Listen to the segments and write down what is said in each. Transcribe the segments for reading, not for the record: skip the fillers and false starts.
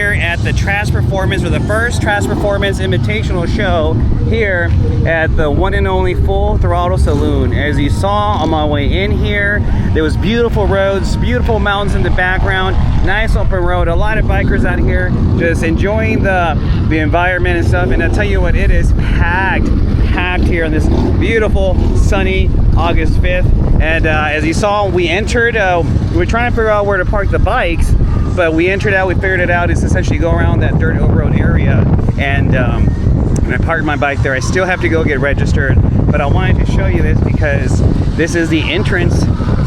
here at the Trask Performance, for the first Trask Performance Invitational show here at the one and only Full Throttle Saloon. As you saw on my way in here, there was beautiful roads, beautiful mountains in the background, nice open road, a lot of bikers out here just enjoying the environment and stuff. And I tell you what, it is packed here on this beautiful sunny August 5th. And as you saw, we entered, we were trying to figure out where to park the bikes, but we entered out, we figured it out. It's essentially go around that dirt road area, and I parked my bike there. I still have to go get registered, but I wanted to show you this because this is the entrance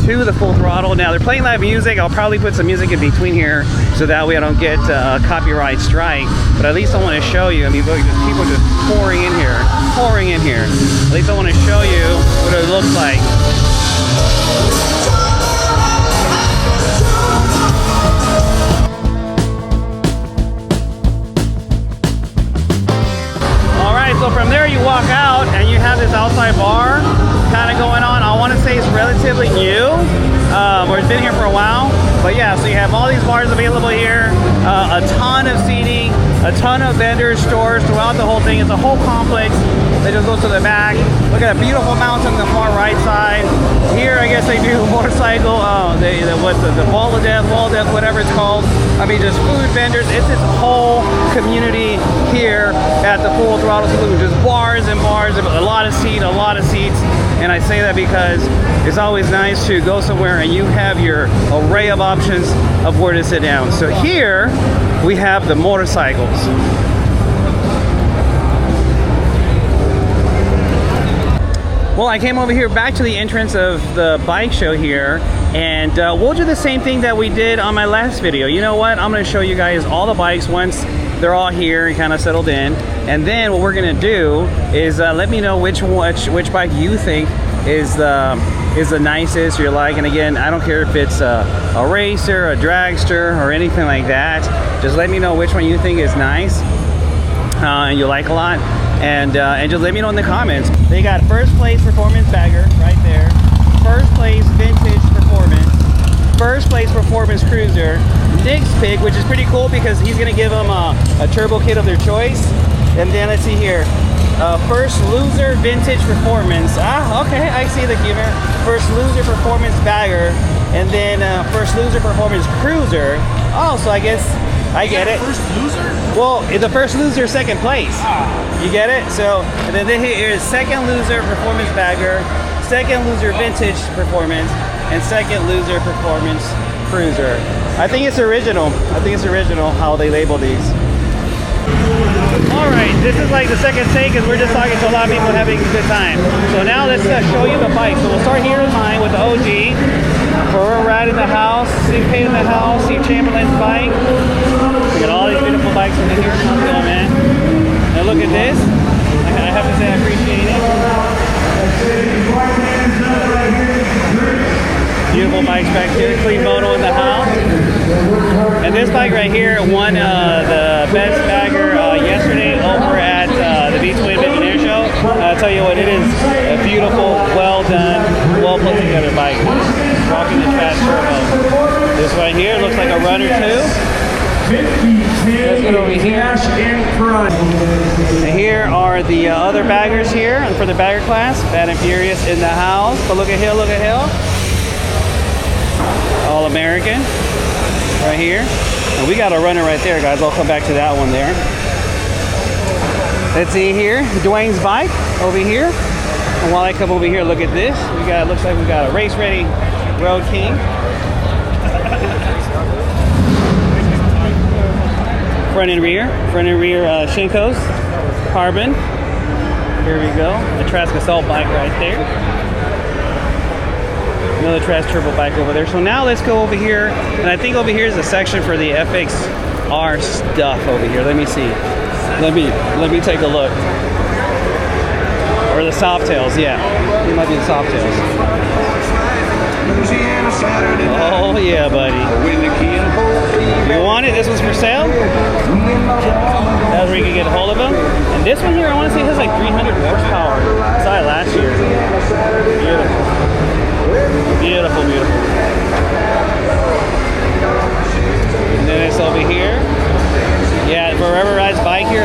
to the Full Throttle. Now they're playing live music. I'll probably put some music in between here so that way I don't get a copyright strike, but at least I want to show you. I mean, look, just people just pouring in here. At least I want to show you what it looks like. So from there you walk out and you have this outside bar kind of going on. I want to say it's relatively new, or it's been here for a while. But yeah, so you have all these bars available here, a ton of seating, a ton of vendors, stores throughout the whole thing. It's a whole complex that just goes to the back. Look at a beautiful mountain on the far right side. Here, I guess they do motorcycle, the wall of death, whatever it's called. I mean, just food vendors. It's this whole community here at the Full Throttle Saloon. Just bars and bars, a lot of seats. And I say that because it's always nice to go somewhere and you have your array of options of where to sit down. So here we have the motorcycles. Well, I came over here back to the entrance of the bike show here, and we'll do the same thing that we did on my last video. You know what? I'm going to show you guys all the bikes once they're all here and kind of settled in, and then what we're going to do is let me know which bike you think is the nicest you like. And again, I don't care if it's a racer, a dragster, or anything like that. Just let me know which one you think is nice and you like a lot. And just let me know in the comments. They got first place performance bagger right there, first place vintage performance, first place performance cruiser, Nick's pick, which is pretty cool because he's gonna give them a turbo kit of their choice. And then let's see here, first loser vintage performance. Okay, I see the humor. First loser performance bagger, and then first loser performance cruiser. Oh, so I guess I get it. First loser? Well, the first loser, second place. You get it? So, and then here's second loser performance bagger, second loser vintage performance, and second loser performance cruiser. I think it's original. How they label these. All right, this is like the second take because we're just talking to a lot of people having a good time. So now let's show you the bike. So we'll start here in mine with the OG. For a ride in the house, Steve Payne in the house, Steve Chamberlain's bike. We got all these beautiful bikes in here. How's it going, man? Now look at this. I have to say I appreciate it. Beautiful bikes back here. Clean moto in the house. And this bike right here won the best bagger yesterday over at the V20 Engineer Show. I'll tell you what, it is a beautiful, well done, well put together bike. Rocking the Trask Turbo. This right here looks like a runner too. Let's get over here. And here are the other baggers here for the bagger class. Fat and Furious in the house. But look at Hill, All American right here. And we got a runner right there, guys. I'll come back to that one there. Let's see here, Dwayne's bike over here. And while I come over here, look at this. Looks like we got a race ready Road King. Front and rear Shinkos, carbon. Here we go, the Trask Assault bike right there. Another Trask Turbo bike over there. So now let's go over here, and I think over here is a section for the FXR stuff over here. Let me see. Let me take a look. Or the Softails, yeah. It might be the Softails. Oh yeah, buddy. You want it? This one's for sale? That's where you can get a hold of them. And this one here, I want to say has like 300 horsepower. I saw it last year. Beautiful. And then it's over here.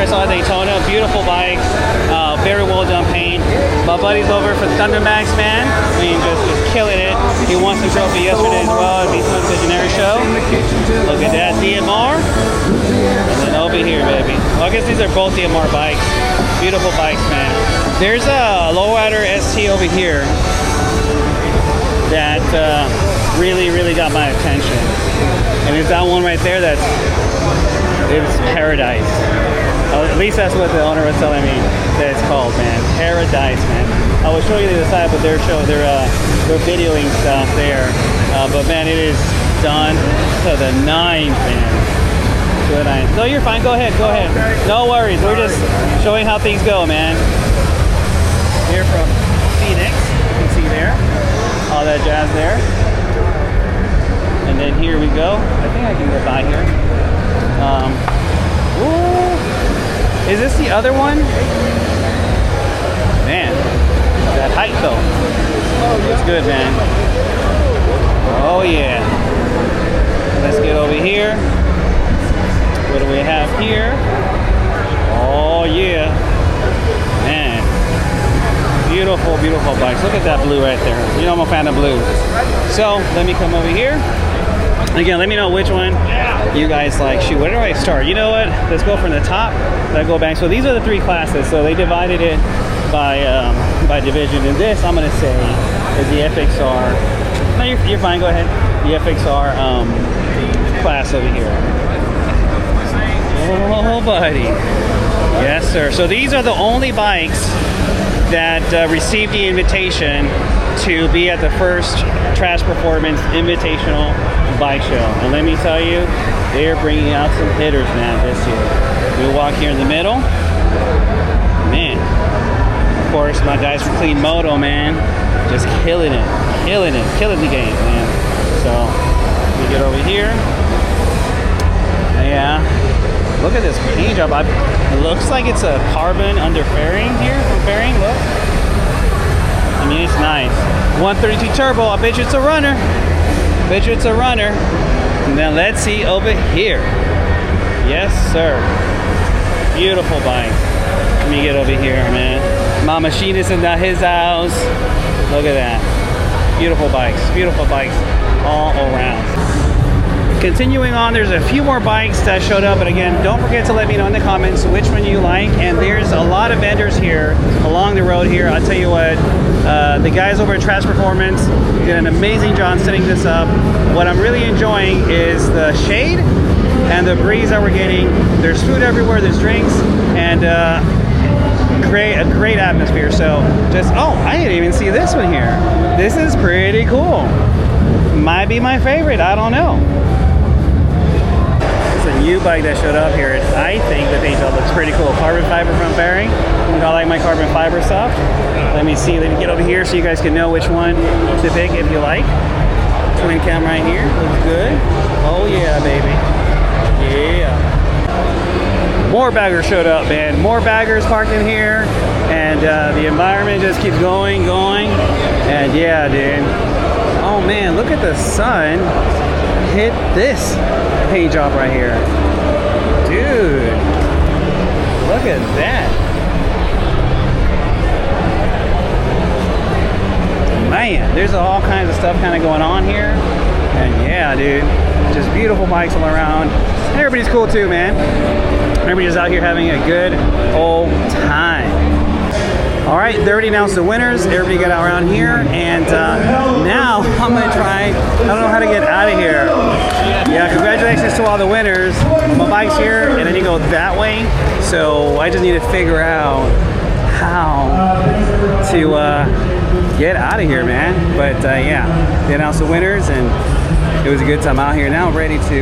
I saw Daytona. Beautiful bikes, very well done paint. My buddy's over for Thundermax, man. I mean, just killing it. He won some trophy yesterday as well at the Invitational show. Look at that DMR. And then over here, baby. Well, I guess these are both DMR bikes. Beautiful bikes, man. There's a lowrider ST over here that really got my attention. And there's that one right there that's paradise. At least that's what the owner was telling me that it's called, man. Paradise, man. I will show you the other side, but they're videoing stuff there. But man, it is done to the nines, man. To the nines. No, you're fine. Go ahead. No worries. We're just showing how things go, man. Here from Phoenix, you can see there. All that jazz there. And then here we go. I think I can get by here. Ooh. Is this the other one? Man, that height though. It's good, man. Oh yeah. Let's get over here. What do we have here? Oh yeah. Man. Beautiful, beautiful bikes. Look at that blue right there. You know I'm a fan of blue. So let me come over here. Again, let me know which one you guys like. Shoot, where do I start? You know what? Let's go from the top. Let's go back. So these are the three classes. So they divided it by division. And this, I'm going to say, is the FXR. No, you're fine. Go ahead. The FXR class over here. Oh, buddy. Yes, sir. So these are the only bikes that received the invitation to be at the first Trask Performance Invitational bike show. And let me tell you, they're bringing out some hitters, man, this year. We walk here in the middle. Man. Of course, my guys from Clean Moto, man, just killing the game, man. So, we get over here. Yeah. Look at this paint job. It looks like it's a carbon under fairing here from fairing. Look. I mean, it's nice. 132 turbo. I bet you it's a runner. And then let's see over here. Yes, sir. Beautiful bike. Let me get over here, man. My machinist is at his house. Look at that. Beautiful bikes all around. Continuing on, there's a few more bikes that showed up, but again, don't forget to let me know in the comments which one you like. And there's a lot of vendors here along the road here. I'll tell you what, the guys over at Trask Performance did an amazing job setting this up. What I'm really enjoying is the shade and the breeze that we're getting. There's food everywhere, there's drinks, and a great atmosphere. So I didn't even see this one here. This is pretty cool. Might be my favorite, I don't know. It's a new bike that showed up here. I think the paint job looks pretty cool. Carbon fiber front fairing. I like my carbon fiber stuff. Let me get over here so you guys can know which one to pick if you like. Twin cam right here, looks good. Oh yeah, baby. Yeah. More baggers showed up, man. More baggers parked in here, and the environment just keeps going. And yeah, dude. Oh man, look at the sun hit this paint job right here. Dude, look at that. Man, there's all kinds of stuff kind of going on here. And yeah, dude, just beautiful bikes all around. And everybody's cool too, man. Everybody's out here having a good old time. All right, they already announced the winners. Everybody got out around here, and now I'm gonna try. I don't know how to get out of here. Yeah, congratulations to all the winners. My bike's here, and then you go that way. So I just need to figure out how to get out of here, man. But yeah, they announced the winners, and it was a good time out here. Now I'm ready to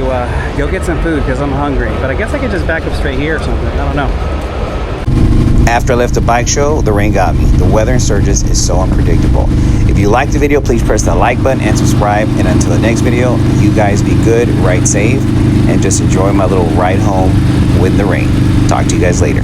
go get some food because I'm hungry. But I guess I could just back up straight here or something. I don't know. After I left the bike show, the rain got me. The weather in Sturgis is so unpredictable. If you liked the video, please press that like button and subscribe. And until the next video, you guys be good, ride safe, and just enjoy my little ride home with the rain. Talk to you guys later.